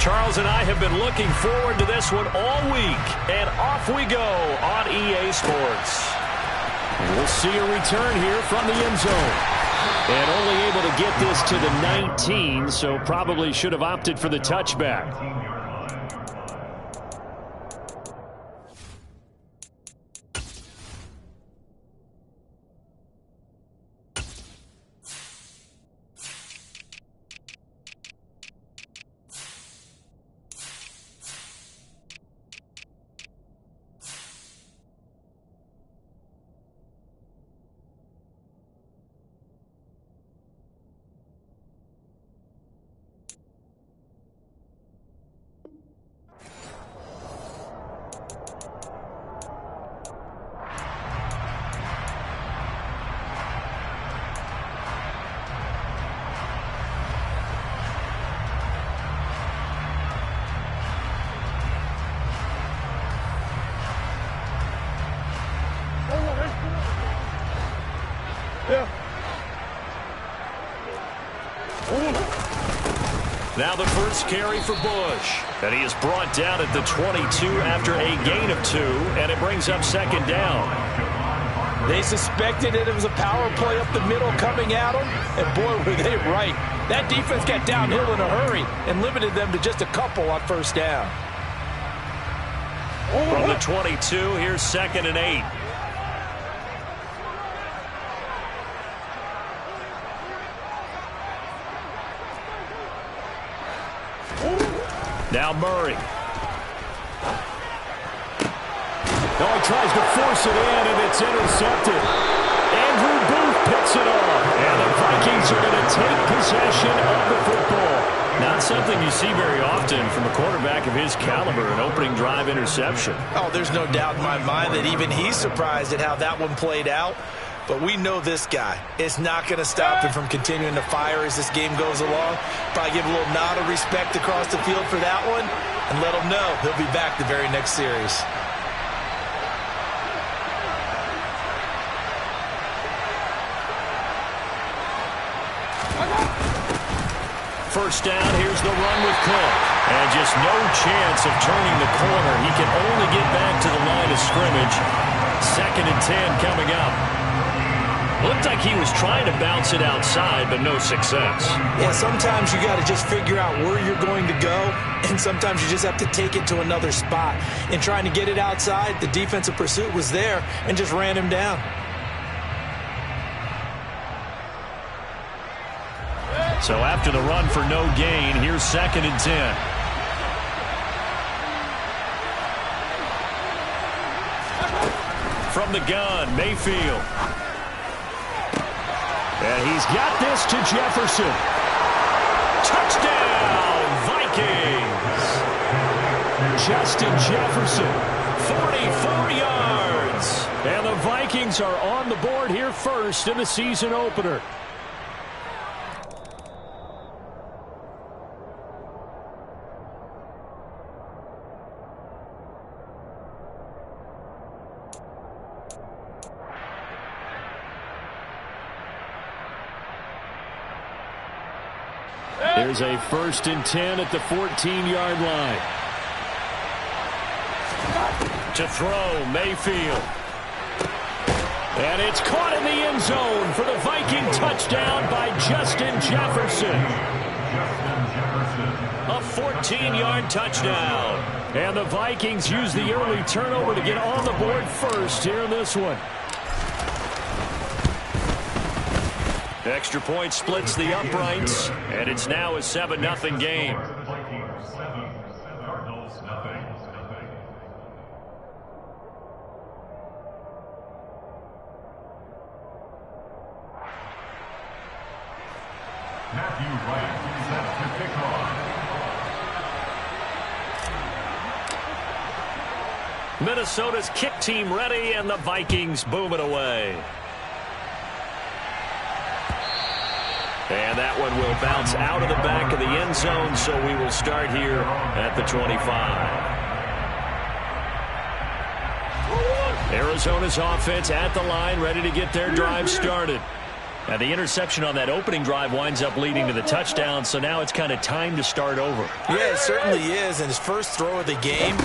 Charles and I have been looking forward to this one all week, and off we go on EA Sports. We'll see a return here from the end zone. And only able to get this to the 19, so probably should have opted for the touchback. Now the first carry for Bush. And he is brought down at the 22 after a gain of 2, and it brings up second down. They suspected it was a power play up the middle coming at them, and boy, were they right. That defense got downhill in a hurry and limited them to just a couple on first down. From the 22, here's 2nd and 8. Now Murray. Oh, he tries to force it in, and it's intercepted. Andrew Booth picks it off. And the Vikings are going to take possession of the football. Not something you see very often from a quarterback of his caliber, an opening drive interception. Oh, there's no doubt in my mind that even he's surprised at how that one played out. But we know this guy is not going to stop him from continuing to fire as this game goes along. Probably give a little nod of respect across the field for that one and let him know he'll be back the very next series. First down, here's the run with Cook. And just no chance of turning the corner. He can only get back to the line of scrimmage. 2nd and 10 coming up. Looked like he was trying to bounce it outside, but no success. Yeah, sometimes you got to just figure out where you're going to go, and sometimes you just have to take it to another spot. In trying to get it outside, the defensive pursuit was there and just ran him down. So after the run for no gain, here's 2nd and 10. From the gun, Mayfield. And he's got this to Jefferson. Touchdown, Vikings! Justin Jefferson. 44 yards. And the Vikings are on the board here first in the season opener. There's a 1st and 10 at the 14-yard line. To throw, Mayfield. And it's caught in the end zone for the Viking touchdown by Justin Jefferson. A 14-yard touchdown. And the Vikings use the early turnover to get on the board first here in this one. Extra point splits the uprights, and it's now a 7-0 game. Matthew Wright set to kick off. Minnesota's kick team ready, and the Vikings boom it away. And that one will bounce out of the back of the end zone, so we will start here at the 25. Arizona's offense at the line, ready to get their drive started. Now the interception on that opening drive winds up leading to the touchdown, so now it's kind of time to start over. Yeah, it certainly is, and his first throw of the game.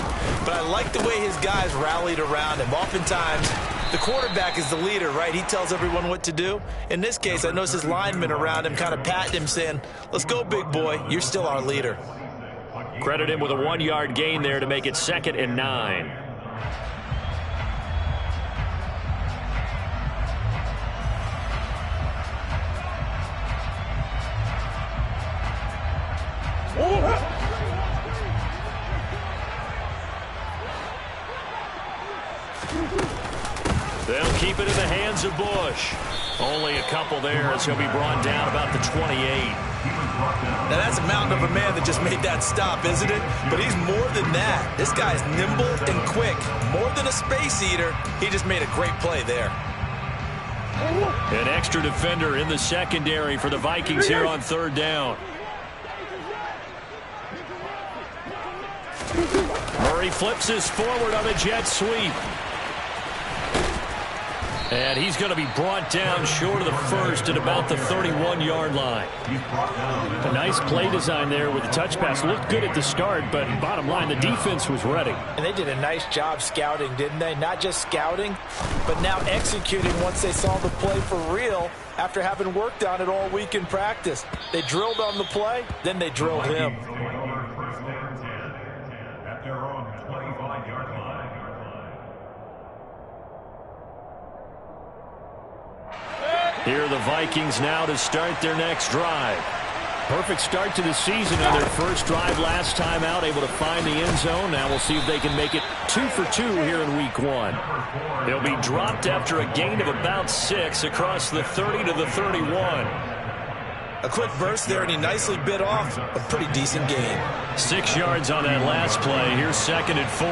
But I like the way his guys rallied around him. Oftentimes, the quarterback is the leader, right? He tells everyone what to do. In this case, I noticed his linemen around him kind of patting him, saying, let's go, big boy. You're still our leader. Credit him with a 1-yard gain there to make it 2nd and 9. They'll keep it in the hands of Bush. Only a couple there as he'll be brought down about the 28. Now that's a mountain of a man that just made that stop, isn't it? But he's more than that. This guy's nimble and quick. More than a space eater. He just made a great play there. An extra defender in the secondary for the Vikings here on 3rd down. Murray flips his forward on a jet sweep. And he's going to be brought down short of the first at about the 31-yard line. A nice play design there with the touch pass. Looked good at the start, but bottom line, the defense was ready. And they did a nice job scouting, didn't they? Not just scouting, but now executing once they saw the play for real after having worked on it all week in practice. They drilled on the play, then they drilled him. Here are the Vikings now to start their next drive. Perfect start to the season on their first drive last time out, able to find the end zone. Now we'll see if they can make it 2 for 2 here in week 1. They'll be dropped after a gain of about 6 across the 30 to the 31. A quick burst there, and he nicely bit off a pretty decent gain. 6 yards on that last play. Here's 2nd and 4.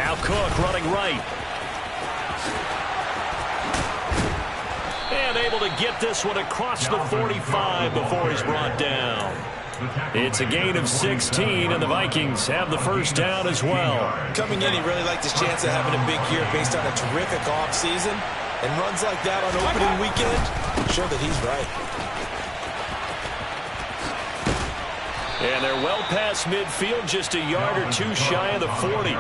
Now Cook running right. And able to get this one across the 45 before he's brought down. It's a gain of 16, and the Vikings have the first down as well. Coming in, he really liked his chance of having a big year based on a terrific offseason. And runs like that on opening weekend show that he's right. And they're well past midfield, just a yard or 2 shy of the 40.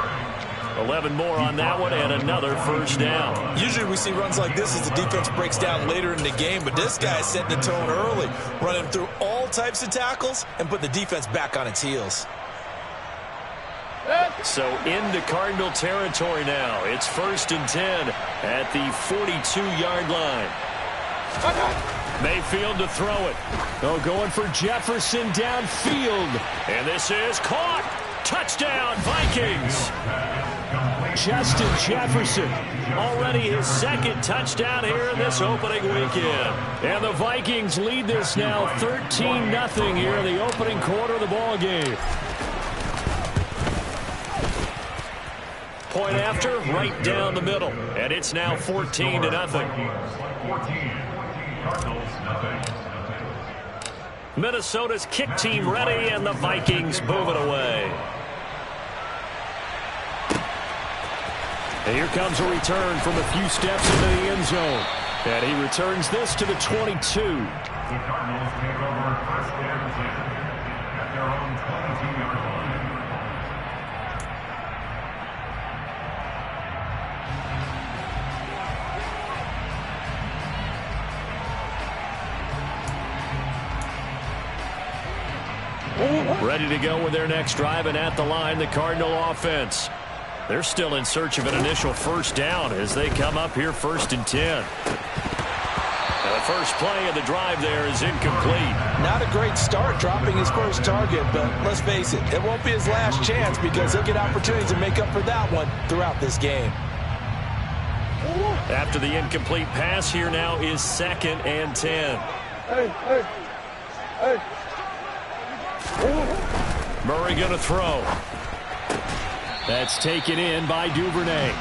11 more on that one, and another first down. Usually we see runs like this as the defense breaks down later in the game, but this guy's setting the tone early, running through all types of tackles and put the defense back on its heels. So into Cardinal territory now. It's 1st and 10 at the 42-yard line. Mayfield to throw it. Oh, going for Jefferson downfield. And this is caught. Touchdown, Vikings. Justin Jefferson. Already his 2nd touchdown here in this opening weekend. And the Vikings lead this now 13-0 here in the opening quarter of the ball game. Point after, right down the middle. And it's now 14-0. Minnesota's kick team ready, and the Vikings move it away. And here comes a return from a few steps into the end zone. And he returns this to the 22. The Cardinals take over 1st and 10 at their own 22-yard line. Ready to go with their next drive, and at the line, the Cardinal offense. They're still in search of an initial first down as they come up here 1st and 10. And the first play of the drive there is incomplete. Not a great start dropping his first target, but let's face it, it won't be his last chance because he'll get opportunities to make up for that one throughout this game. After the incomplete pass, here now is 2nd and 10. Murray going to throw. That's taken in by Duvernay.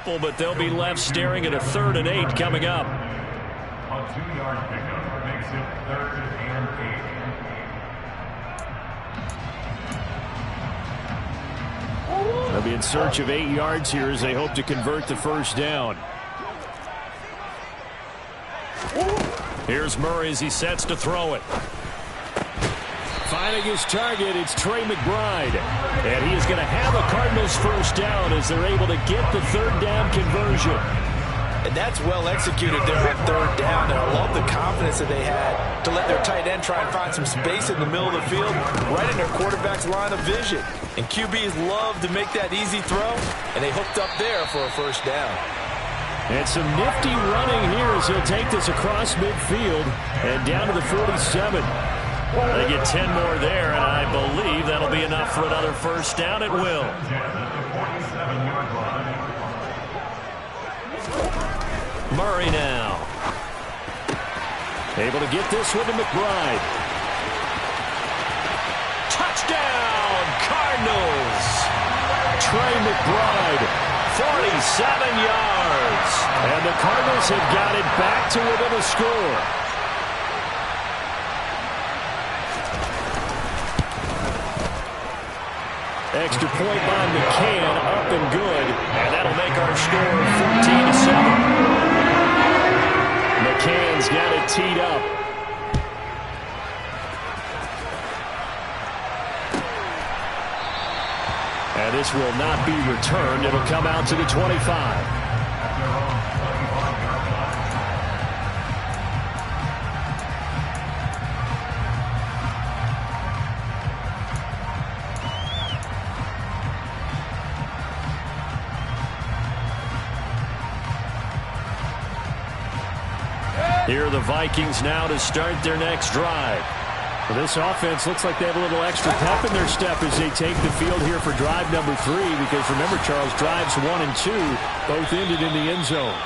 couple, but they'll be left staring at a 3rd and 8 coming up. A 2-yard pickup makes it 3rd and 8. They'll be in search of 8 yards here as they hope to convert the first down. Here's Murray as he sets to throw it. Finding his target, it's Trey McBride. And he is going to have a Cardinals first down as they're able to get the 3rd down conversion. And that's well executed there on 3rd down. And I love the confidence that they had to let their tight end try and find some space in the middle of the field, right in their quarterback's line of vision. And QBs love to make that easy throw, and they hooked up there for a first down. And some nifty running here as he'll take this across midfield and down to the 47. They get 10 more there, and I believe that'll be enough for another first down. It will. Murray now. Able to get this one to McBride. Touchdown, Cardinals. Trey McBride, 47 yards. And the Cardinals have got it back to within a score. Extra point by McCann, up and good. And that'll make our score 14-7. McCann's got it teed up. And this will not be returned. It'll come out to the 25. Here are the Vikings now to start their next drive. Well, this offense looks like they have a little extra pep in their step as they take the field here for drive number 3. Because remember, Charles, drives 1 and 2 both ended in the end zone.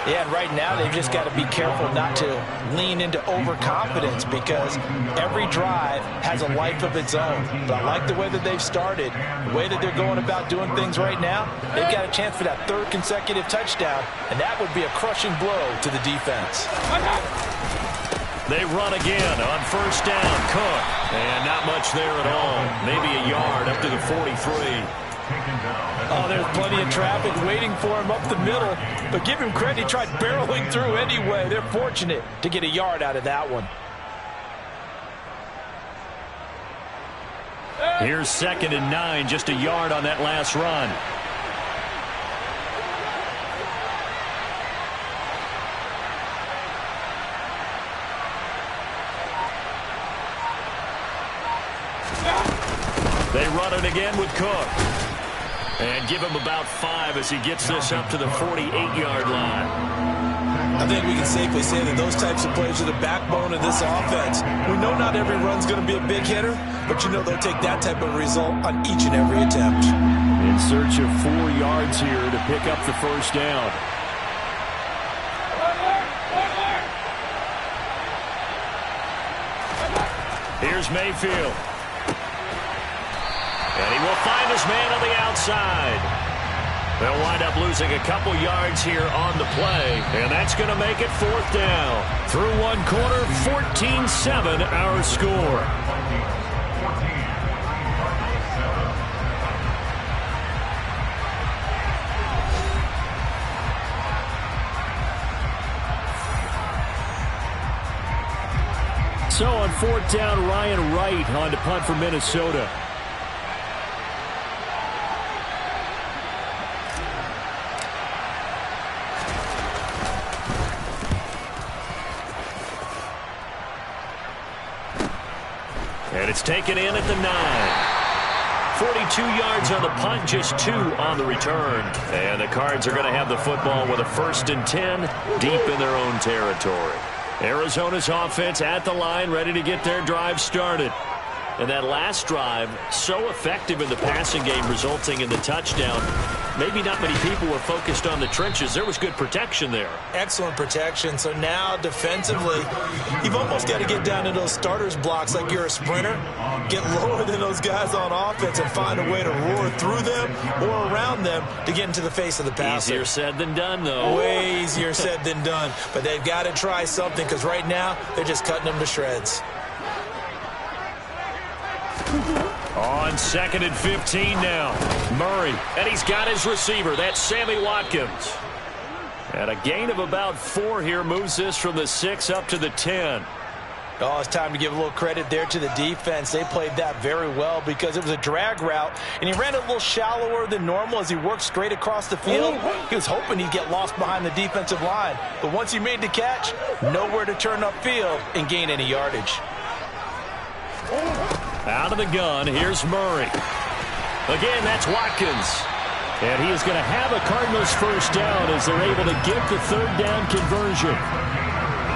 Yeah, and right now they've just got to be careful not to lean into overconfidence because every drive has a life of its own. But I like the way that they've started, the way that they're going about doing things right now. They've got a chance for that 3rd consecutive touchdown, and that would be a crushing blow to the defense. They run again on first down. Cook. And not much there at all. Maybe a yard up to the 43. Oh, there's plenty of traffic waiting for him up the middle. But give him credit, he tried barreling through anyway. They're fortunate to get a yard out of that one. Here's 2nd and 9, just a yard on that last run. They run it again with Cook. And give him about 5 as he gets this up to the 48-yard line. I think we can safely say that those types of plays are the backbone of this offense. We know not every run's going to be a big hitter, but you know they'll take that type of result on each and every attempt. In search of 4 yards here to pick up the first down. Here's Mayfield. And he will find his man on the outside. They'll wind up losing a couple yards here on the play, and that's going to make it 4th down. Through one quarter, 14-7 our score. So on 4th down, Ryan Wright on to punt for Minnesota. And it's taken in at the 9. 42 yards on the punt, just 2 on the return. And the Cards are going to have the football with a 1st and 10 deep in their own territory. Arizona's offense at the line, ready to get their drive started. And that last drive, so effective in the passing game, resulting in the touchdown. maybe not many people were focused on the trenches. There was good protection there. Excellent protection. So now defensively, you've almost got to get down to those starters blocks like you're a sprinter. Get lower than those guys on offense and find a way to roar through them or around them to get into the face of the passer. Easier said than done, though. Way easier said than done. But they've got to try something because right now they're just cutting them to shreds. On 2nd and 15 now. Murray. And he's got his receiver. That's Sammy Watkins. And a gain of about 4 here moves this from the 6 up to the 10. Oh, it's time to give a little credit there to the defense. They played that very well because it was a drag route, and he ran it a little shallower than normal as he worked straight across the field. He was hoping he'd get lost behind the defensive line, but once he made the catch, nowhere to turn upfield and gain any yardage. Out of the gun, here's Murray. Again, that's Watkins. And he is going to have a Cardinals first down as they're able to get the 3rd down conversion.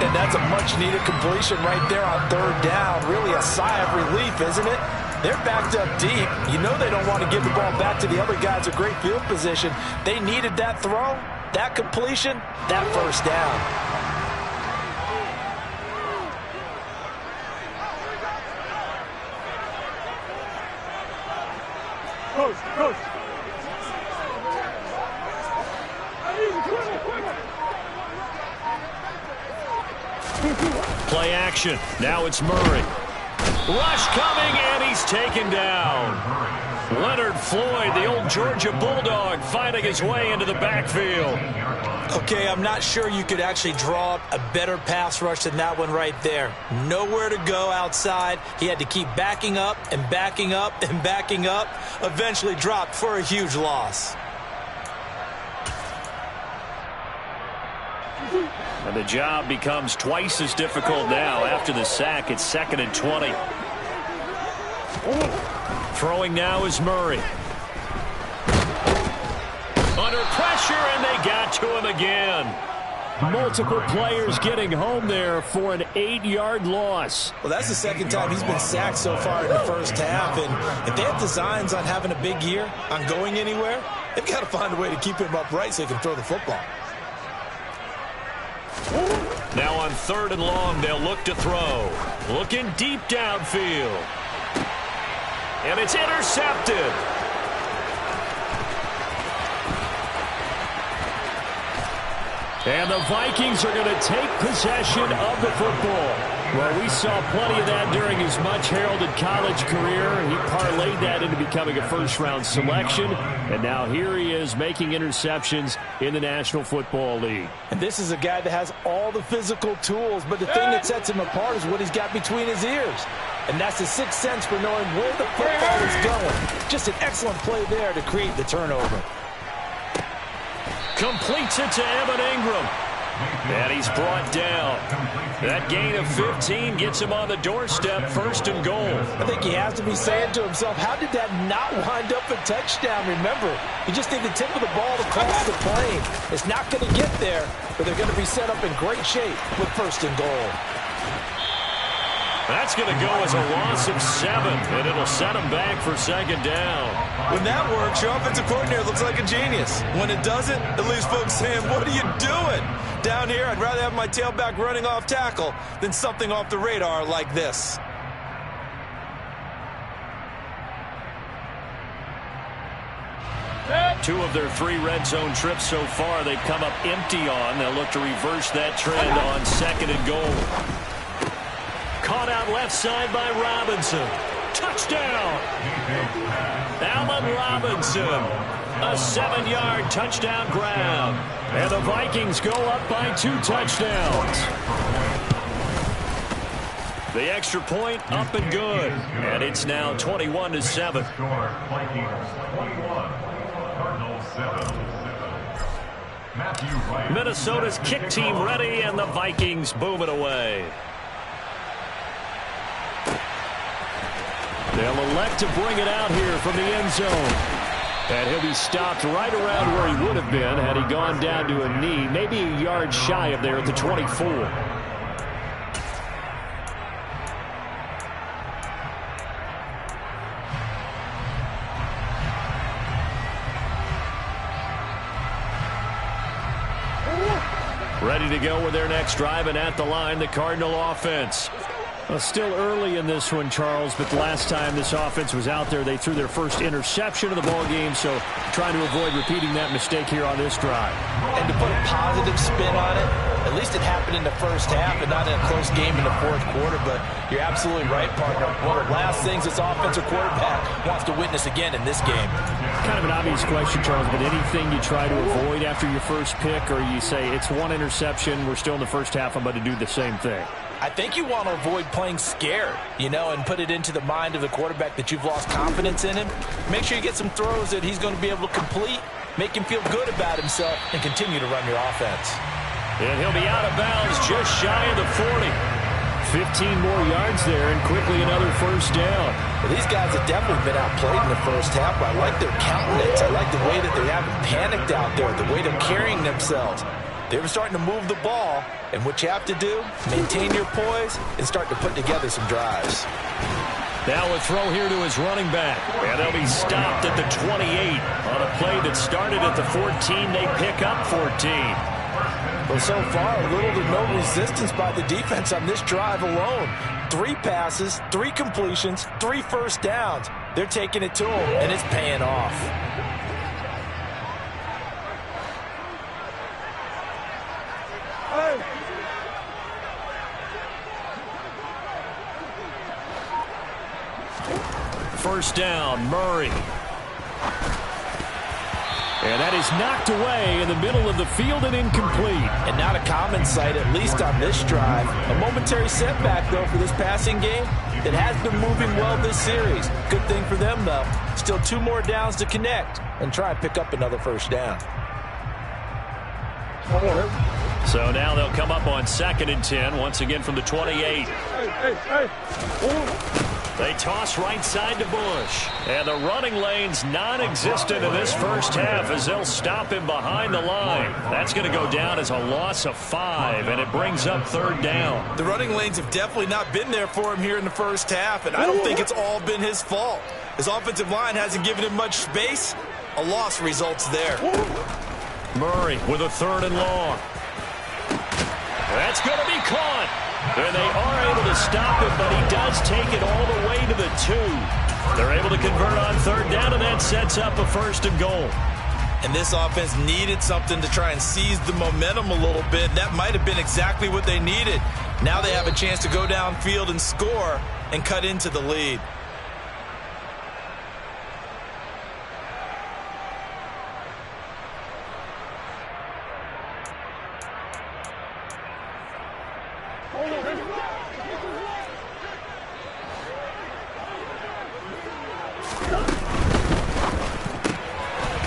And that's a much-needed completion right there on 3rd down. Really a sigh of relief, isn't it? They're backed up deep. You know they don't want to give the ball back to the other guys in great field position. They needed that throw, that completion, that first down. Coach. Play action. Now it's Murray. Rush coming, and he's taken down. Leonard Floyd, the old Georgia Bulldog, finding his way into the backfield. Okay, I'm not sure you could actually draw up a better pass rush than that one right there. Nowhere to go outside. He had to keep backing up and backing up and backing up. Eventually dropped for a huge loss. And the job becomes twice as difficult now after the sack. It's 2nd and 20. Throwing now is Murray. Under pressure, and they got to him again. Multiple players getting home there for an 8-yard loss. Well, that's the 2nd time he's been sacked so far in the first half. And if they have designs on having a big year, on going anywhere, they've got to find a way to keep him upright so he can throw the football. Now on 3rd and long, they'll look to throw. Looking deep downfield. And it's intercepted. And the Vikings are going to take possession of the football. Well, we saw plenty of that during his much-heralded college career. He parlayed that into becoming a first-round selection. And now here he is making interceptions in the National Football League. And this is a guy that has all the physical tools, but the thing that sets him apart is what he's got between his ears. And that's the sixth sense for knowing where the football is going. Just an excellent play there to create the turnover. Completes it to Evan Ingram. And he's brought down. That gain of 15 gets him on the doorstep, 1st and goal. I think he has to be saying to himself, how did that not wind up a touchdown? Remember, you just need the tip of the ball to cross the plane. It's not going to get there, but they're going to be set up in great shape with 1st and goal. That's going to go as a loss of 7, and it'll set him back for 2nd down. When that works, your offensive coordinator looks like a genius. When it doesn't, it leaves folks saying, what are you doing? Down here, I'd rather have my tailback running off tackle than something off the radar like this. Two of their 3 red zone trips so far, they've come up empty on. They'll look to reverse that trend on 2nd and goal. Caught out left side by Robinson. Touchdown! Allen Robinson. A 7-yard touchdown grab. And the Vikings go up by 2 touchdowns. The extra point up and good. And it's now 21-7. Minnesota's kick team ready, and the Vikings boom it away. They'll elect to bring it out here from the end zone. And he'll be stopped right around where he would have been had he gone down to a knee, maybe a yard shy of there at the 24. Ready to go with their next drive, and at the line, the Cardinal offense. Well, still early in this one, Charles, but the last time this offense was out there, they threw their first interception of the ball game, so trying to avoid repeating that mistake here on this drive. And to put a positive spin on it, at least it happened in the first half and not in a close game in the fourth quarter, but you're absolutely right, partner. One of the last things this offensive quarterback wants to witness again in this game. Kind of an obvious question, Charles, but anything you try to avoid after your first pick, or you say it's one interception, we're still in the first half, I'm about to do the same thing? I think you want to avoid playing scared, and put it into the mind of the quarterback that you've lost confidence in him. Make sure you get some throws that he's going to be able to complete, make him feel good about himself, and continue to run your offense. And he'll be out of bounds just shy of the 40. 15 more yards there, and quickly another first down. Well, these guys have definitely been outplayed in the first half, but I like their countenance. I like the way that they haven't panicked out there, the way they're carrying themselves. They were starting to move the ball, and what you have to do, maintain your poise and start to put together some drives. Now a throw here to his running back, and they'll be stopped at the 28. On a play that started at the 14, they pick up 14. Well, so far, little to no resistance by the defense on this drive alone. 3 passes, 3 completions, 3 first downs. They're taking it to them, and it's paying off. First down, Murray. And that is knocked away in the middle of the field and incomplete. And not a common sight, at least on this drive. A momentary setback, though, for this passing game that has been moving well this series. Good thing for them, though. Still 2 more downs to connect and try and pick up another first down. So now they'll come up on 2nd and 10, once again from the 28. They toss right side to Bush. And the running lane's non-existent in this first half as they'll stop him behind the line. That's going to go down as a loss of 5, and it brings up 3rd down. The running lanes have definitely not been there for him here in the first half, and I don't think it's all been his fault. His offensive line hasn't given him much space. A loss results there. Murray with a 3rd and long. That's going to be caught. And they are able to stop him, but he does take it all the way to the 2. They're able to convert on 3rd down, and that sets up a 1st and goal. And this offense needed something to try and seize the momentum a little bit. That might have been exactly what they needed. Now they have a chance to go downfield and score and cut into the lead.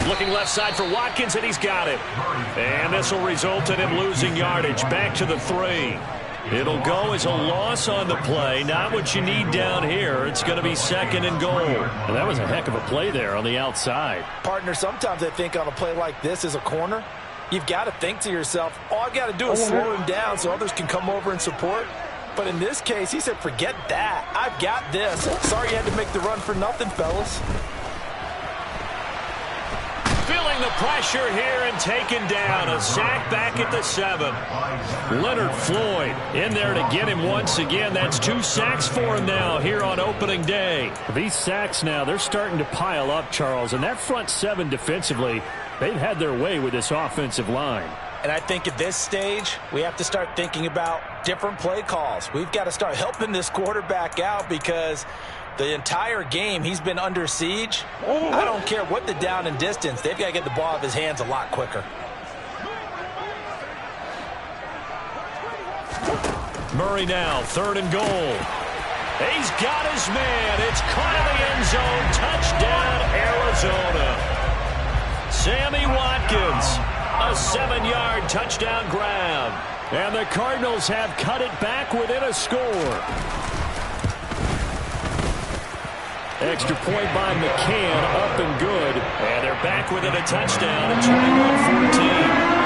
Looking left side for Watkins, and he's got it. And this will result in him losing yardage. Back to the 3. It'll go as a loss on the play. Not what you need down here. It's going to be 2nd and goal. And that was a heck of a play there on the outside. Partner, sometimes I think on a play like this as a corner, you've got to think to yourself, all I've got to do is slow him down so others can come over and support. But in this case, he said, forget that. I've got this. Sorry you had to make the run for nothing, fellas. Feeling the pressure here and taken down. A sack back at the 7. Leonard Floyd in there to get him once again. That's 2 sacks for him now here on opening day. These sacks now, they're starting to pile up, Charles. And that front 7 defensively, they've had their way with this offensive line. And I think at this stage, we have to start thinking about different play calls. We've got to start helping this quarterback out because the entire game he's been under siege. I don't care what the down and distance. They've got to get the ball out of his hands a lot quicker. Murray now, 3rd and goal. He's got his man. It's caught in the end zone. Touchdown, Arizona. Sammy Watkins, a 7-yard touchdown grab. And the Cardinals have cut it back within a score. Extra point by McCann, up and good. And they're back within a touchdown at 21-14.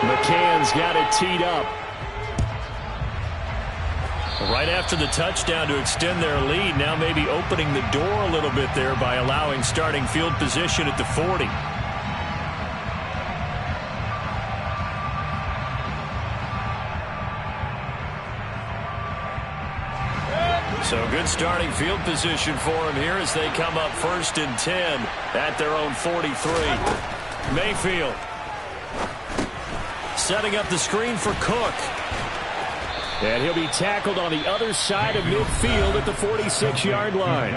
McCann's got it teed up. Right after the touchdown to extend their lead, now maybe opening the door a little bit there by allowing starting field position at the 40. So good starting field position for him here as they come up 1st and 10 at their own 43. Mayfield setting up the screen for Cook. And he'll be tackled on the other side of midfield at the 46-yard line.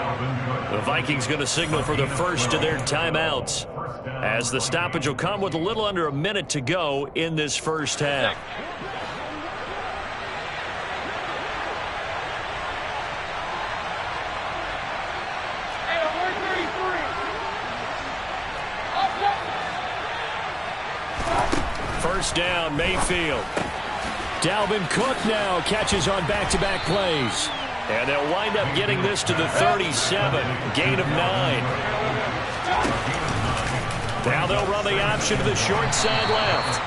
The Vikings going to signal for the first of their timeouts, as the stoppage will come with a little under a minute to go in this first half. First down, Mayfield. Dalvin Cook now catches on back-to-back plays. And they'll wind up getting this to the 37, gain of 9. Now they'll run the option to the short side left.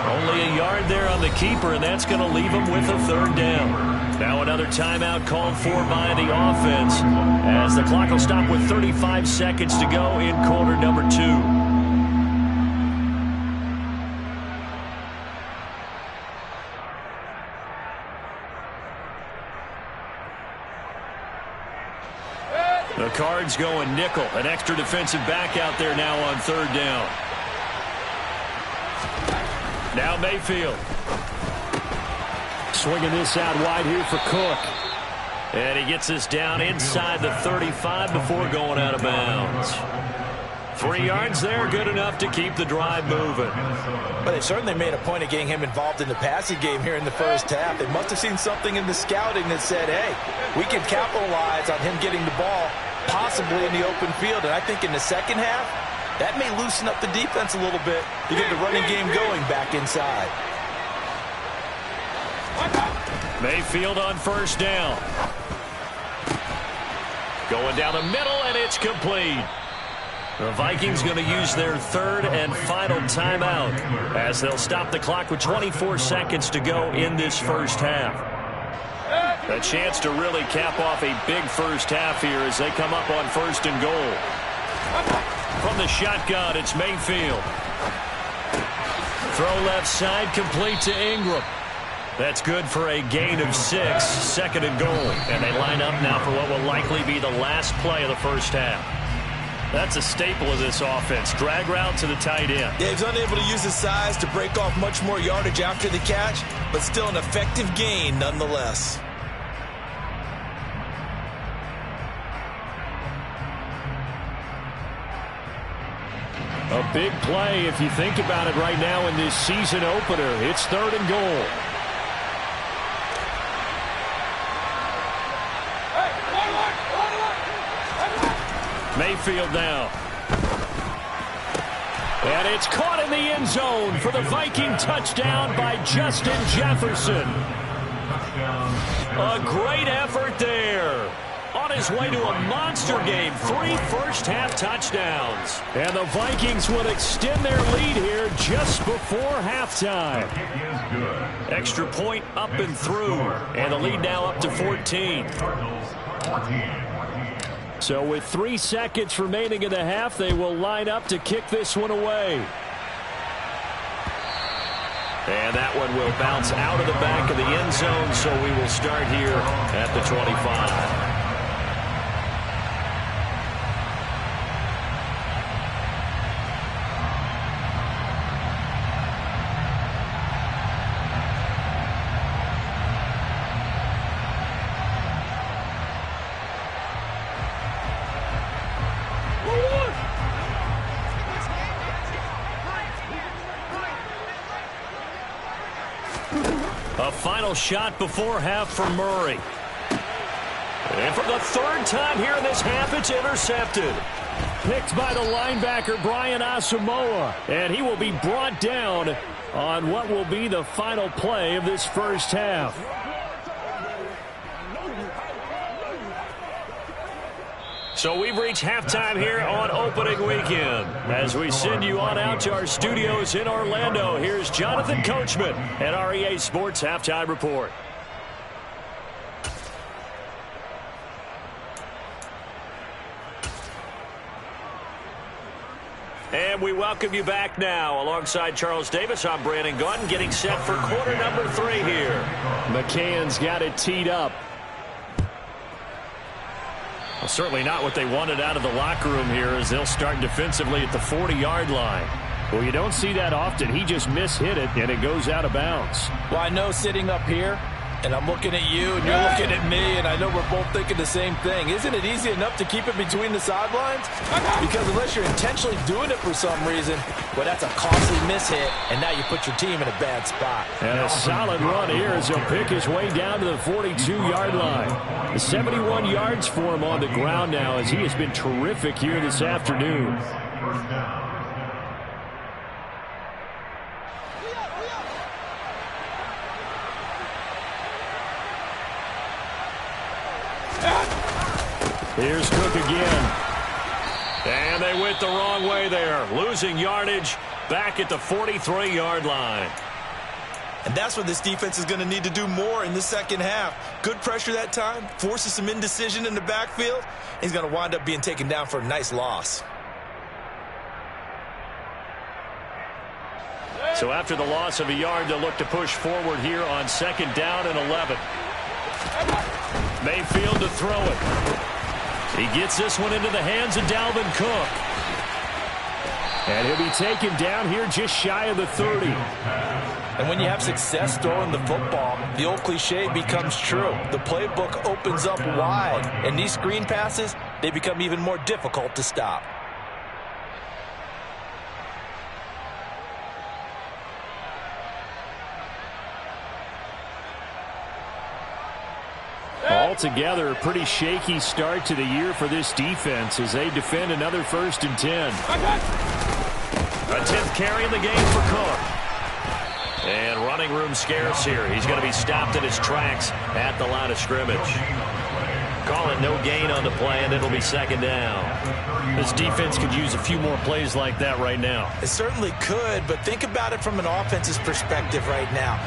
Only a yard there on the keeper, and that's going to leave them with a 3rd down. Now another timeout called for by the offense, as the clock will stop with 35 seconds to go in quarter number 2. The Cards going nickel. An extra defensive back out there now on 3rd down. Now Mayfield. Swinging this out wide here for Cook. And he gets this down inside the 35 before going out of bounds. 3 yards there, good enough to keep the drive moving. But they certainly made a point of getting him involved in the passing game here in the first half. They must have seen something in the scouting that said, hey, we can capitalize on him getting the ball possibly in the open field. And I think in the second half, that may loosen up the defense a little bit to get the running game going back inside. Mayfield on first down. Going down the middle, and it's complete. The Vikings going to use their 3rd and final timeout, as they'll stop the clock with 24 seconds to go in this first half. A chance to really cap off a big first half here as they come up on 1st and goal. From the shotgun, it's Mayfield. Throw left side, complete to Ingram. That's good for a gain of 6, 2nd and goal. And they line up now for what will likely be the last play of the first half. That's a staple of this offense. Drag route to the tight end. Yeah, he's unable to use his size to break off much more yardage after the catch, but still an effective gain nonetheless. A big play if you think about it right now in this season opener. It's 3rd and goal. Mayfield now. And it's caught in the end zone for the Viking touchdown by Justin Jefferson. A great effort there. On his way to a monster game. 3 first-half touchdowns. And the Vikings will extend their lead here just before halftime. Extra point up and through. And the lead now up to 14. So with 3 seconds remaining in the half, they will line up to kick this one away. And that one will bounce out of the back of the end zone, so we will start here at the 25. A final shot before half for Murray. And for the 3rd time here in this half, it's intercepted. Picked by the linebacker, Brian Asamoah. And he will be brought down on what will be the final play of this first half. So we've reached halftime here on opening weekend. As we send you on out to our studios in Orlando, here's Jonathan Coachman at REA Sports Halftime Report. And we welcome you back now. Alongside Charles Davis, I'm Brandon Gaudin, getting set for quarter number 3 here. McCann's got it teed up. Well, certainly not what they wanted out of the locker room here as they'll start defensively at the 40-yard line. Well, you don't see that often. He just mishit it, and it goes out of bounds. Well, I know sitting up here, and I'm looking at you, and you're looking at me, and I know we're both thinking the same thing. Isn't it easy enough to keep it between the sidelines? Because unless you're intentionally doing it for some reason, well, that's a costly mishit, and now you put your team in a bad spot. And a solid run here as he'll pick his way down to the 42-yard line. 71 yards for him on the ground now as he has been terrific here this afternoon. Here's Cook again. And they went the wrong way there. Losing yardage back at the 43-yard line. And that's what this defense is going to need to do more in the second half. Good pressure that time, forces some indecision in the backfield. He's going to wind up being taken down for a nice loss. So after the loss of a yard, they'll look to push forward here on 2nd down and 11. Mayfield to throw it. He gets this one into the hands of Dalvin Cook. And he'll be taken down here just shy of the 30. And when you have success throwing the football, the old cliche becomes true. The playbook opens up wide, and these screen passes, they become even more difficult to stop. Altogether, a pretty shaky start to the year for this defense as they defend another 1st and 10. A 10th carry in the game for Cook. And running room scarce here. He's going to be stopped in his tracks at the line of scrimmage. Call it no gain on the play, and it'll be 2nd down. This defense could use a few more plays like that right now. It certainly could, but think about it from an offense's perspective right now.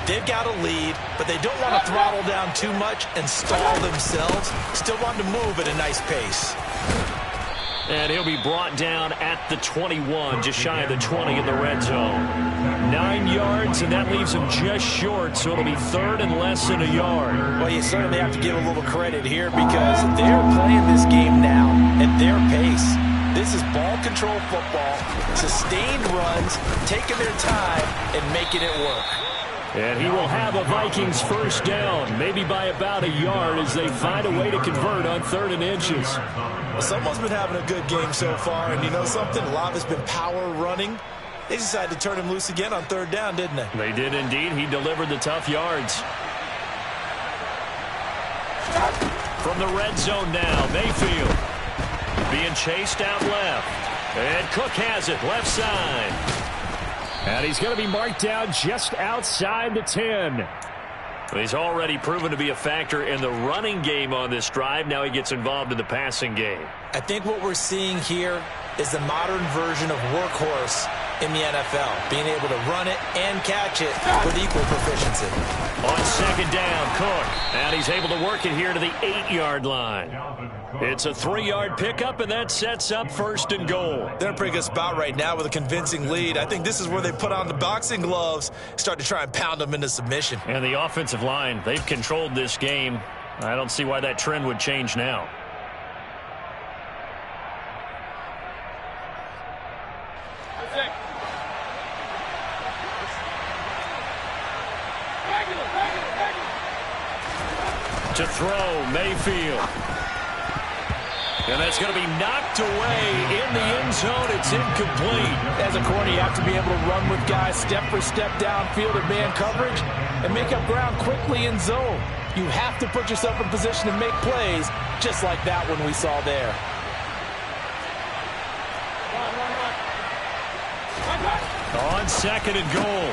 They've got a lead, but they don't want to throttle down too much and stall themselves. Still want to move at a nice pace. And he'll be brought down at the 21, just shy of the 20 in the red zone. 9 yards, and that leaves him just short, so it'll be 3rd and less than a yard. Well, you certainly have to give a little credit here because they're playing this game now at their pace. This is ball control football, sustained runs, taking their time, and making it work. And he will have a Vikings 1st down, maybe by about a yard as they find a way to convert on 3rd and inches. Well, someone's been having a good game so far, and you know something? A lot of it's been power running. They decided to turn him loose again on 3rd down, didn't they? They did indeed. He delivered the tough yards. From the red zone now, Mayfield being chased out left. And Cook has it, left side. And he's going to be marked down just outside the 10. He's already proven to be a factor in the running game on this drive. Now he gets involved in the passing game. I think what we're seeing here is the modern version of workhorse in the NFL, being able to run it and catch it with equal proficiency. On 2nd down, Cook. And he's able to work it here to the 8-yard line. It's a 3-yard pickup, and that sets up 1st and goal. They're in a pretty good spot right now with a convincing lead. I think this is where they put on the boxing gloves, start to try and pound them into submission. And the offensive line, they've controlled this game. I don't see why that trend would change now. To throw, Mayfield. And that's going to be knocked away in the end zone. It's incomplete. As a corner, you have to be able to run with guys step for step downfield in man coverage and make up ground quickly in zone. You have to put yourself in position to make plays, just like that one we saw there. On 2nd and goal,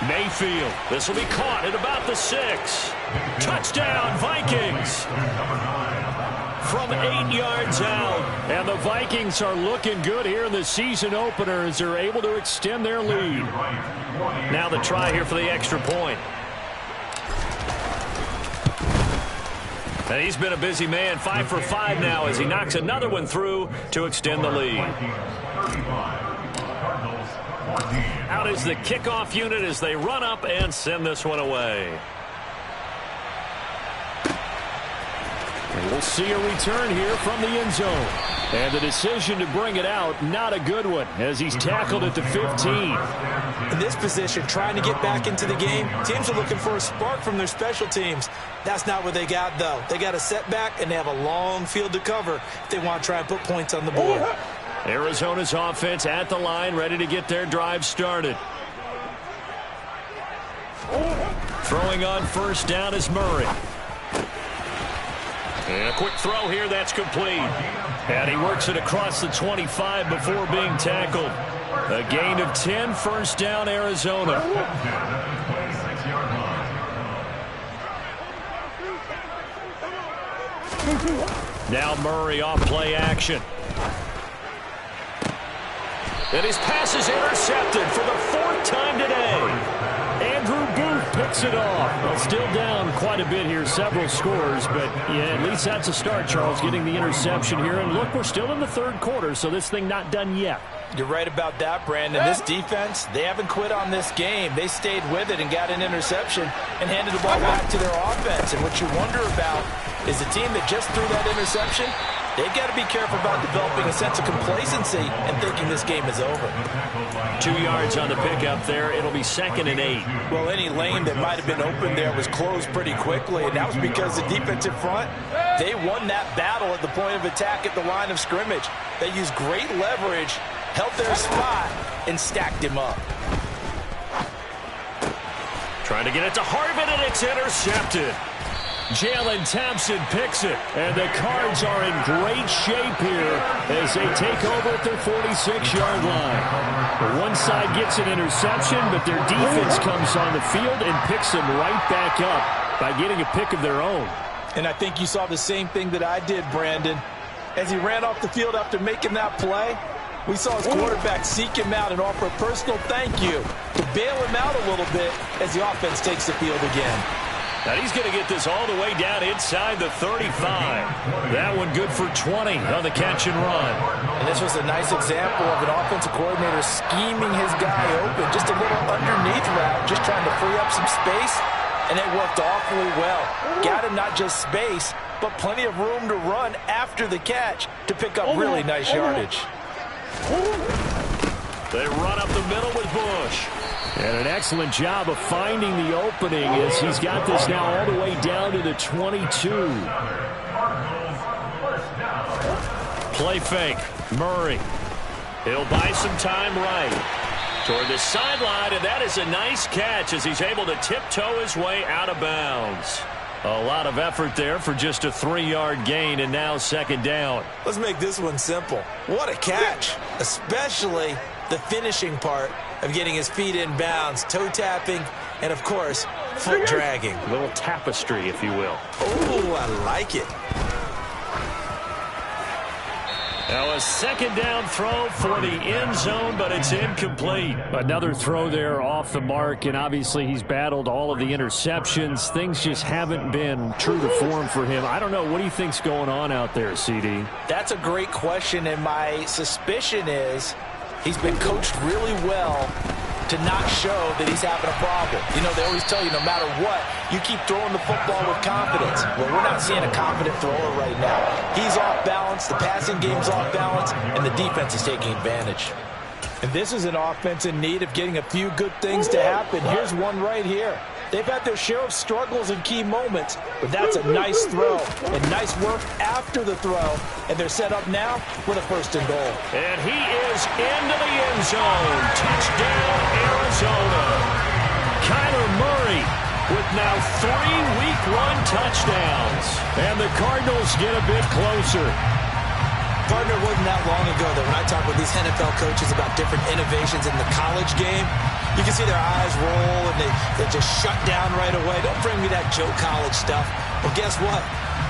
Mayfield. This will be caught at about the 6. Touchdown, Vikings. From 8 yards out. And the Vikings are looking good here in the season opener as they're able to extend their lead. Now the try here for the extra point. And he's been a busy man, 5 for 5 now as he knocks another one through to extend the lead. Out is the kickoff unit as they run up and send this one away. And we'll see a return here from the end zone. And the decision to bring it out, not a good one, as he's tackled at the 15. In this position, trying to get back into the game, teams are looking for a spark from their special teams. That's not what they got, though. They got a setback, and they have a long field to cover if they want to try and put points on the board. Arizona's offense at the line, ready to get their drive started. Throwing on first down is Murray. And a quick throw here, that's complete. And he works it across the 25 before being tackled. A gain of 10, first down, Arizona. Now Murray off play action. And his pass is intercepted for the 4th time today. Andrew Booth picks it off. Well, still down quite a bit here, several scores, but yeah, at least that's a start, Charles, getting the interception here. And look, we're still in the 3rd quarter, so this thing not done yet. You're right about that, Brandon. This defense, they haven't quit on this game. They stayed with it and got an interception and handed the ball back to their offense. And what you wonder about is the team that just threw that interception, they've got to be careful about developing a sense of complacency and thinking this game is over. 2 yards on the pickup there. It'll be 2nd and 8. Well, any lane that might have been open there was closed pretty quickly, and that was because the defensive front, they won that battle at the point of attack at the line of scrimmage. They used great leverage, held their spot, and stacked him up. Trying to get it to Harvin, and it's intercepted. Jalen Thompson picks it, and the Cards are in great shape here as they take over at their 46-yard line. One side gets an interception, but their defense comes on the field and picks them right back up by getting a pick of their own. And I think you saw the same thing that I did, Brandon. As he ran off the field after making that play, we saw his quarterback seek him out and offer a personal thank you to bail him out a little bit as the offense takes the field again. Now he's going to get this all the way down inside the 35. That one good for 20 on the catch and run. And this was a nice example of an offensive coordinator scheming his guy open. Just a little underneath route, just trying to free up some space. And it worked awfully well. Got him not just space, but plenty of room to run after the catch to pick up really nice yardage. They run up the middle with Bush. And an excellent job of finding the opening as he's got this now all the way down to the 22. Play fake. Murray. He'll buy some time right toward the sideline, and that is a nice catch as he's able to tiptoe his way out of bounds. A lot of effort there for just a 3-yard gain, and now 2nd down. Let's make this one simple. What a catch, especially the finishing part of getting his feet in bounds, toe tapping, and of course, foot dragging. A little tapestry, if you will. Oh, I like it. Now a 2nd down throw for the end zone, but it's incomplete. Another throw there off the mark, and obviously he's battled all of the interceptions. Things just haven't been true to form for him. I don't know. What do you think's going on out there, CD? That's a great question, and my suspicion is he's been coached really well to not show that he's having a problem. You know, they always tell you no matter what, you keep throwing the football with confidence. Well, we're not seeing a confident thrower right now. He's off balance, the passing game's off balance, and the defense is taking advantage. And this is an offense in need of getting a few good things to happen. Here's one right here. They've had their share of struggles in key moments, but that's a nice throw and nice work after the throw. And they're set up now with a 1st and goal. And he is into the end zone. Touchdown, Arizona. Kyler Murray with now 3 Week 1 touchdowns. And the Cardinals get a bit closer. Partner, wasn't that long ago that when I talk with these NFL coaches about different innovations in the college game, you can see their eyes roll and they just shut down right away. Don't bring me that Joe College stuff. Well, guess what?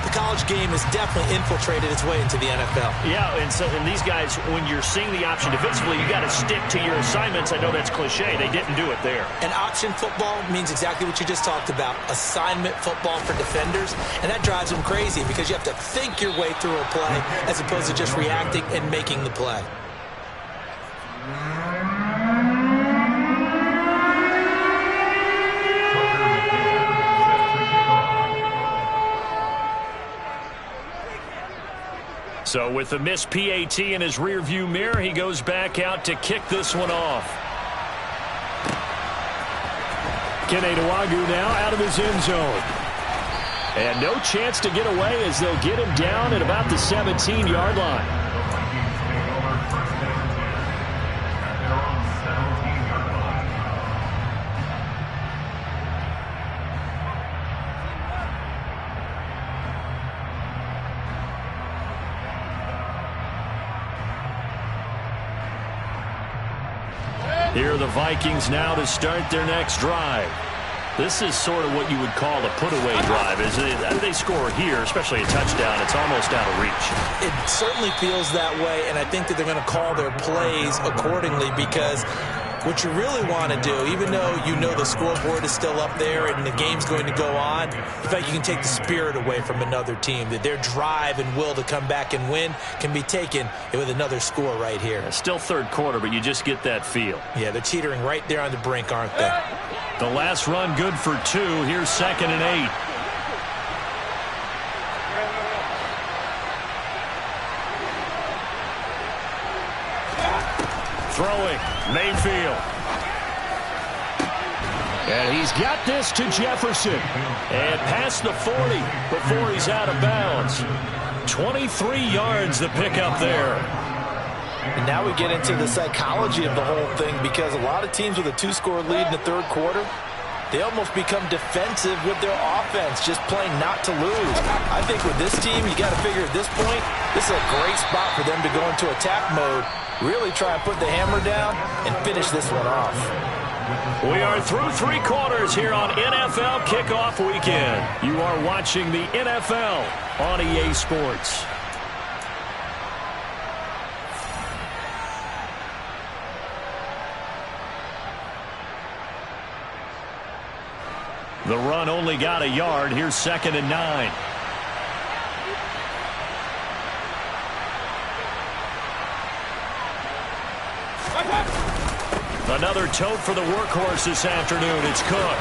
The college game has definitely infiltrated its way into the NFL. Yeah, and these guys, when you're seeing the option defensively, you got to stick to your assignments. I know that's cliche. They didn't do it there. And option football means exactly what you just talked about, assignment football for defenders. And that drives them crazy because you have to think your way through a play as opposed to just reacting and making the play. So with the missed PAT in his rearview mirror, he goes back out to kick this one off. KingGustav1 now out of his end zone. And no chance to get away as they'll get him down at about the 17-yard line. Here are the Vikings now to start their next drive. This is sort of what you would call a put-away drive. They score here, especially a touchdown, it's almost out of reach. It certainly feels that way, and I think that they're going to call their plays accordingly, because what you really want to do, even though you know the scoreboard is still up there and the game's going to go on, in fact, you can take the spirit away from another team, that their drive and will to come back and win can be taken with another score right here. It's still third quarter, but you just get that feel. Yeah, they're teetering right there on the brink, aren't they? The last run good for 2. Here's 2nd and 8. Throwing, Mayfield. And he's got this to Jefferson. And past the 40 before he's out of bounds. 23 yards the pickup there. And now we get into the psychology of the whole thing, because a lot of teams with a 2-score lead in the third quarter, they almost become defensive with their offense, just playing not to lose. I think with this team, you got to figure at this point, this is a great spot for them to go into attack mode, really try and put the hammer down and finish this one off. We are through 3 quarters here on NFL Kickoff Weekend. You are watching the NFL on EA Sports. The run only got a yard. Here's 2nd and 9. Another tote for the workhorse this afternoon. It's Cook.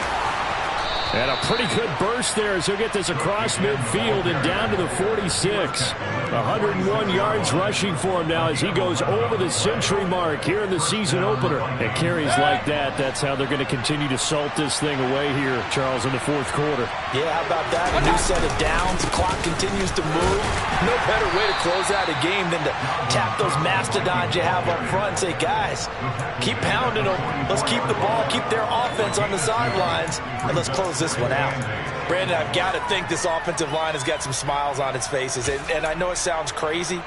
And a pretty good burst there as he'll get this across midfield and down to the 46. 101 yards rushing for him now as he goes over the century mark here in the season opener. And carries like that, that's how they're going to continue to salt this thing away here, Charles, in the fourth quarter. Yeah, how about that? A new set of downs. The clock continues to move. No better way to close out a game than to tap those mastodons you have up front and say, guys, keep pounding them. Let's keep the ball, keep their offense on the sidelines, and let's close this one out. Brandon, I've got to think this offensive line has got some smiles on its faces. And I know it sounds crazy,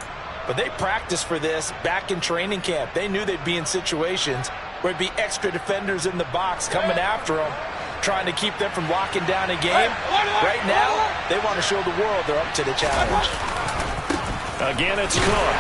but they practiced for this back in training camp. They knew they'd be in situations where it'd be extra defenders in the box coming after them, trying to keep them from locking down a game. Right now, they want to show the world they're up to the challenge. Again, it's Cook.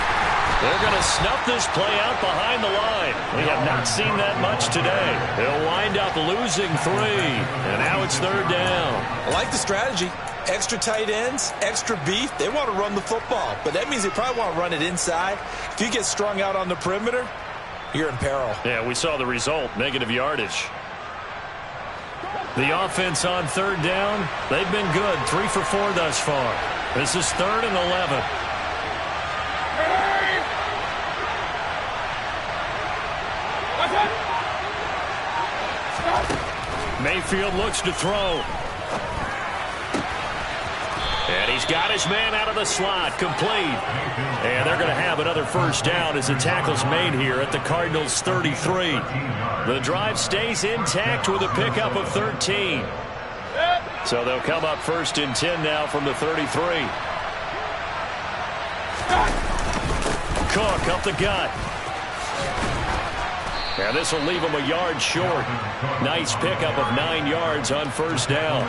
They're going to snuff this play out behind the line. We have not seen that much today. They'll wind up losing 3. And now it's 3rd down. I like the strategy. Extra tight ends, extra beef. They want to run the football, but that means they probably want to run it inside. If you get strung out on the perimeter, you're in peril. Yeah, we saw the result, negative yardage. The offense on 3rd down, they've been good. 3 for 4 thus far. This is 3rd and 11. Mayfield looks to throw. And he's got his man out of the slot, complete. And they're going to have another first down as the tackle's made here at the Cardinals' 33. The drive stays intact with a pickup of 13. So they'll come up 1st and 10 now from the 33. Cook up the gut. And this will leave him a yard short. Nice pickup of 9 yards on 1st down.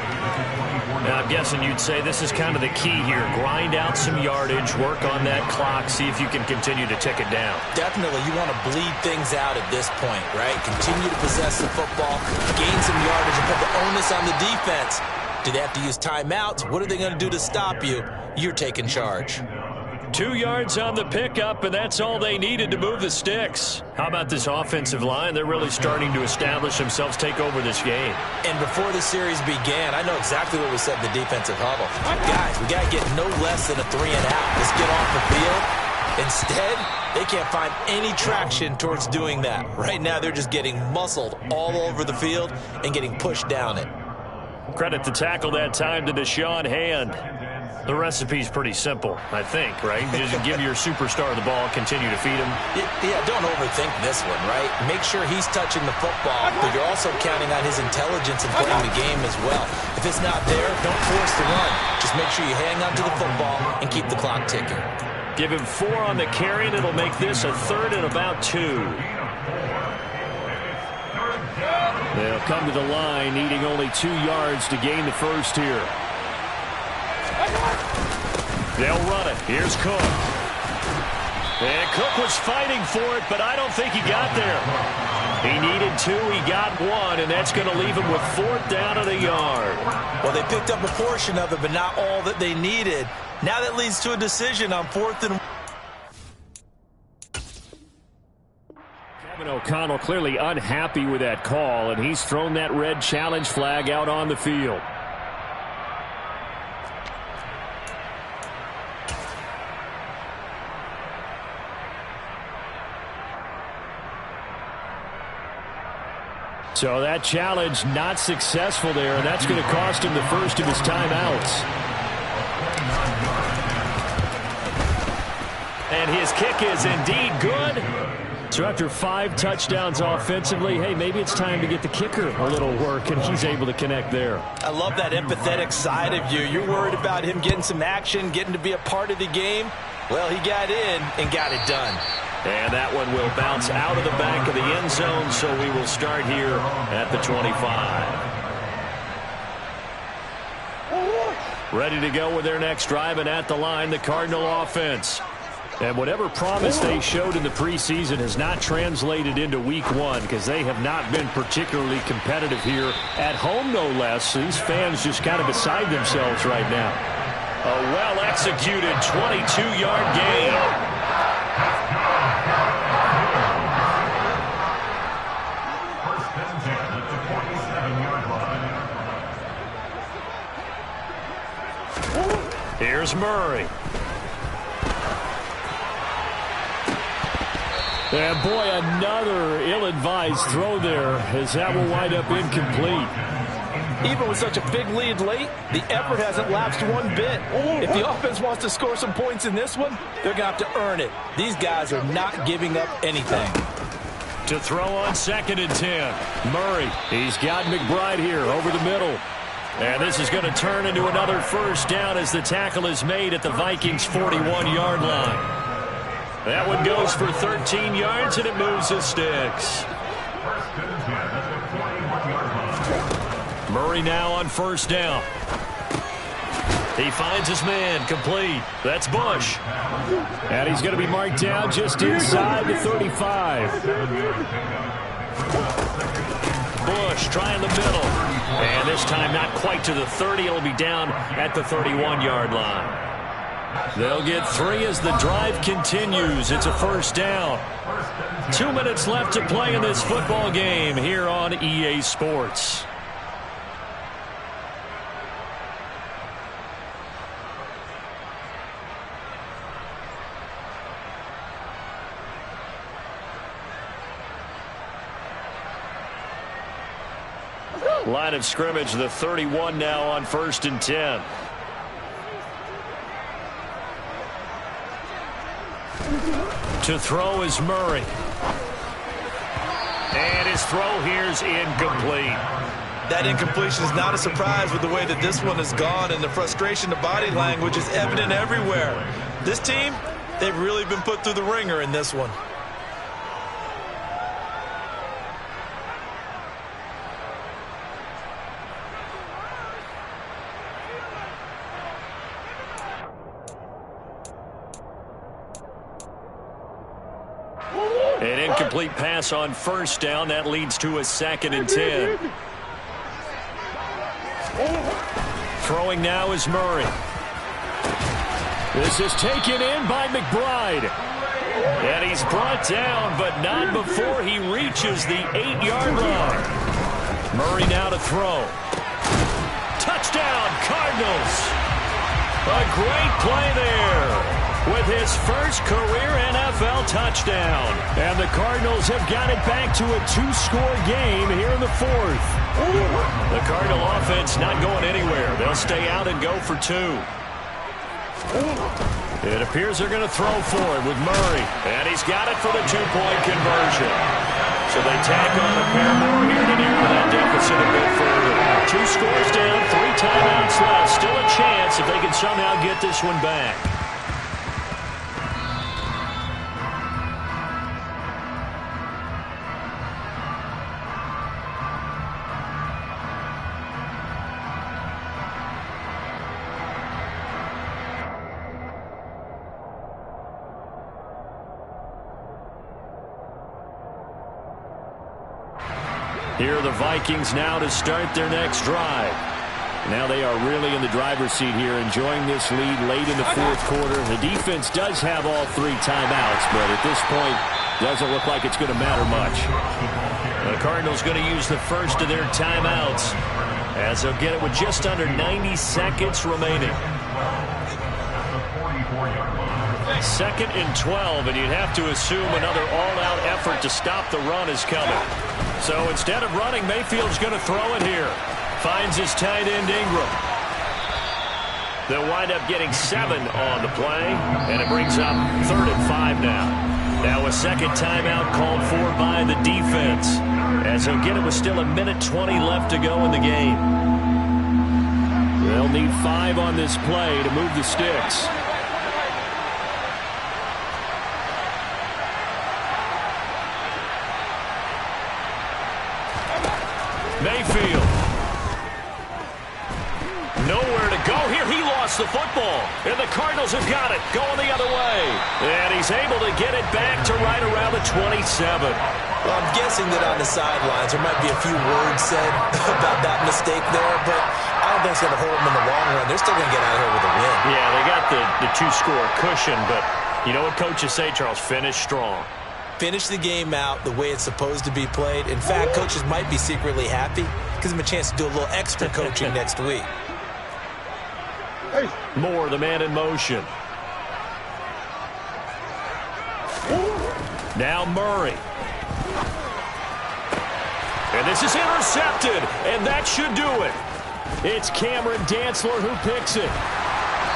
Now, I'm guessing you'd say this is kind of the key here. Grind out some yardage, work on that clock, see if you can continue to tick it down. Definitely, you want to bleed things out at this point, right? Continue to possess the football, gain some yardage, and put the onus on the defense. Do they have to use timeouts? What are they going to do to stop you? You're taking charge. 2 yards on the pickup, and that's all they needed to move the sticks. How about this offensive line? They're really starting to establish themselves, take over this game. And before the series began, I know exactly what we said in the defensive huddle. Guys, we got to get no less than a 3-and-out. Let's get off the field. Instead, they can't find any traction towards doing that. Right now, they're just getting muscled all over the field and getting pushed down it. Credit the tackle that time to Deshaun Hand. The recipe's pretty simple, I think, right? Just give your superstar the ball, continue to feed him. Yeah, don't overthink this one, right? Make sure he's touching the football, but you're also counting on his intelligence in playing the game as well. If it's not there, don't force the run. Just make sure you hang on to the football and keep the clock ticking. Give him 4 on the carry, and it'll make this a 3rd and about 2. They'll come to the line, needing only 2 yards to gain the first here. They'll run it. Here's Cook. And Cook was fighting for it, but I don't think he got there. He needed 2. He got 1, and that's going to leave him with 4th down at a yard. Well, they picked up a portion of it, but not all that they needed. Now that leads to a decision on 4th and 1. Kevin O'Connell clearly unhappy with that call, and he's thrown that red challenge flag out on the field. So that challenge not successful there, and that's going to cost him the first of his timeouts. And his kick is indeed good. So after 5 touchdowns offensively, hey, maybe it's time to get the kicker a little work, and he's able to connect there. I love that empathetic side of you. You're worried about him getting some action, getting to be a part of the game. Well, he got in and got it done. And that one will bounce out of the back of the end zone, so we will start here at the 25. Ready to go with their next drive, and at the line, the Cardinal offense. And whatever promise they showed in the preseason has not translated into week 1 because they have not been particularly competitive here at home, no less. These fans just kind of beside themselves right now. A well-executed 22-yard gain. Here's Murray. And boy, another ill-advised throw there as that will wind up incomplete. Even with such a big lead late, the effort hasn't lapsed one bit. If the offense wants to score some points in this one, they're going to have to earn it. These guys are not giving up anything. To throw on 2nd and 10. Murray, he's got McBride here over the middle. And this is going to turn into another first down as the tackle is made at the Vikings' 41-yard line. That one goes for 13 yards, and it moves the sticks. Murray now on 1st down. He finds his man, complete. That's Bush. And he's going to be marked down just inside the 35. Bush trying the middle. And this time not quite to the 30. It'll be down at the 31-yard line. They'll get 3 as the drive continues. It's a first down. 2 minutes left to play in this football game here on EA Sports. Line of scrimmage, the 31 now on 1st and 10. To throw is Murray. And his throw here's incomplete. That incompletion is not a surprise with the way that this one has gone, and the frustration, the body language is evident everywhere. This team, they've really been put through the ringer in this one. An incomplete pass on 1st down. That leads to a 2nd and 10. Throwing now is Murray. This is taken in by McBride. And he's brought down, but not before he reaches the 8-yard line. Murray now to throw. Touchdown, Cardinals. A great play there with his first career NFL touchdown. And the Cardinals have got it back to a 2-score game here in the 4th. The Cardinal offense not going anywhere. They'll stay out and go for 2. It appears they're going to throw for it with Murray. And he's got it for the 2-point conversion. So they tack on a pair more here to narrow that deficit a bit further. 2 scores down, 3 timeouts left. Still a chance if they can somehow get this one back. Here are the Vikings now to start their next drive. Now they are really in the driver's seat here, enjoying this lead late in the 4th quarter. The defense does have all 3 timeouts, but at this point, doesn't look like it's going to matter much. The Cardinals going to use the first of their timeouts, as they'll get it with just under 90 seconds remaining. 2nd and 12, and you'd have to assume another all-out effort to stop the run is coming. So instead of running, Mayfield's going to throw it here. Finds his tight end Ingram. They'll wind up getting 7 on the play, and it brings up 3rd and 5 now. Now a second timeout called for by the defense, as they'll get it with still 1:20 left to go in the game. They'll need 5 on this play to move the sticks. Mayfield. Nowhere to go here. He lost the football. And the Cardinals have got it. Going the other way. And he's able to get it back to right around the 27. Well, I'm guessing that on the sidelines there might be a few words said about that mistake there, but I don't think it's going to hurt them in the long run. They're still going to get out of here with a win. Yeah, they got the 2-score cushion, but you know what coaches say, Charles? Finish strong. Finish the game out the way it's supposed to be played. In fact, coaches might be secretly happy. Gives them a chance to do a little extra coaching next week. Moore, the man in motion. Now Murray. And this is intercepted, and that should do it. It's Cameron Dantzler who picks it.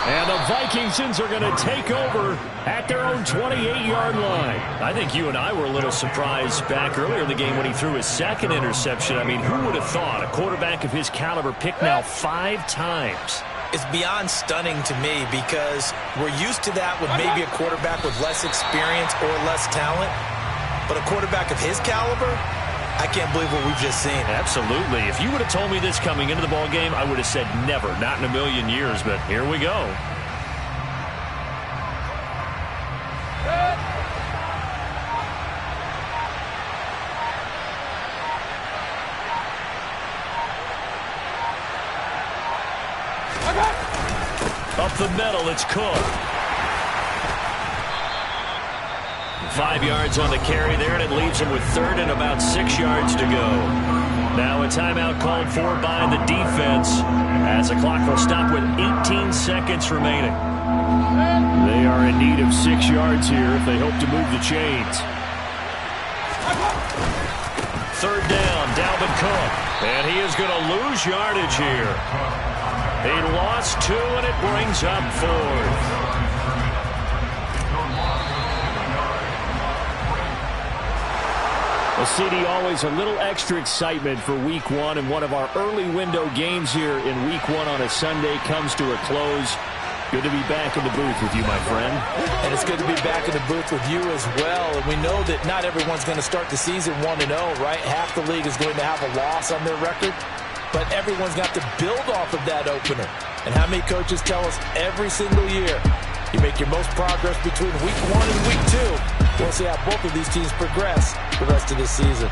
And the Vikingsons are going to take over at their own 28-yard line. I think you and I were a little surprised back earlier in the game when he threw his 2nd interception. I mean, who would have thought a quarterback of his caliber picked now 5 times? It's beyond stunning to me because we're used to that with maybe a quarterback with less experience or less talent. But a quarterback of his caliber, I can't believe what we've just seen. Absolutely. If you would have told me this coming into the ball game, I would have said never, not in a million years, but here we go. Up the middle, it's Cook. 5 yards on the carry there, and it leaves him with 3rd and about 6 yards to go. Now a timeout called for by the defense as the clock will stop with 18 seconds remaining. They are in need of 6 yards here if they hope to move the chains. 3rd down, Dalvin Cook. And he is going to lose yardage here. He lost 2, and it brings up 4th. Well, CD, always a little extra excitement for Week 1, and one of our early window games here in Week 1 on a Sunday comes to a close. Good to be back in the booth with you, my friend. And it's good to be back in the booth with you as well. And we know that not everyone's going to start the season 1-0, right? Half the league is going to have a loss on their record. But everyone's got to build off of that opener. And how many coaches tell us every single year, you make your most progress between Week 1 and Week 2. We'll see how both of these teams progress the rest of this season.